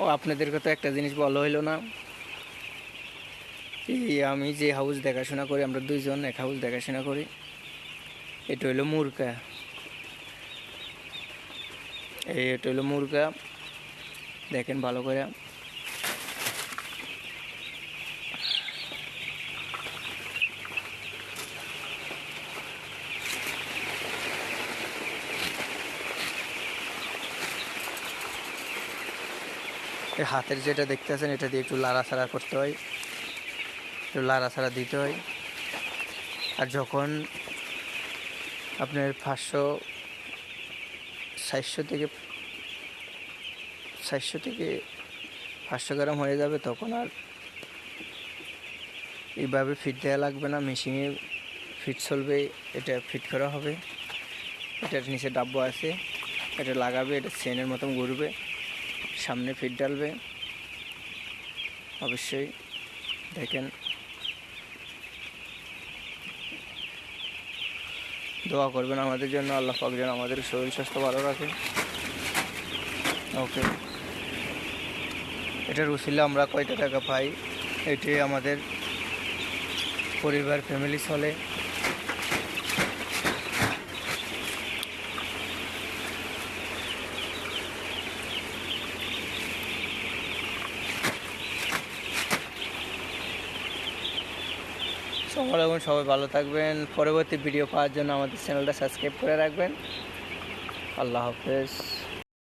ও আপনাদেরকে তো একটা জিনিস বলা হইলো না, এই আমি যে হাউস দেখাশোনা করি, আমরা দুইজন এক হাউস দেখাশোনা করি, এটা হইলো মুরগা। এটা হইলো মুরগা, দেখেন ভালো করে। এই হাতের যেটা দেখতেছেন, এটা দিয়ে একটু লাড়াছাড়া করতে হয়, একটু লাড়াছাড়া দিতে হয়। আর যখন আপনার 400 থেকে 500 গ্রাম হয়ে যাবে, তখন আর এইভাবে ফিট দেওয়া লাগবে না, মেশিনে ফিট চলবে। এটা ফিট করা হবে, এটার নিচে ডাব্বা আছে, এটা লাগাবে, এটা চেনের মতন ঘুরবে, সামনে ফিট ডালবে। অবশ্যই দেখেন, দোয়া করবেন আমাদের জন্য, আল্লাহ পাক যেন আমাদের শরীর স্বাস্থ্য ভালো রাখে। ওকে, এটার উসিলে আমরা কয়টা টাকা পাই, এটি আমাদের পরিবার ফ্যামিলি চলে। সবাই ভালো থাকবেন। পরবর্তী ভিডিও পাওয়ার জন্য আমাদের চ্যানেলটা সাবস্ক্রাইব করে রাখবেন। আল্লাহ হাফেজ।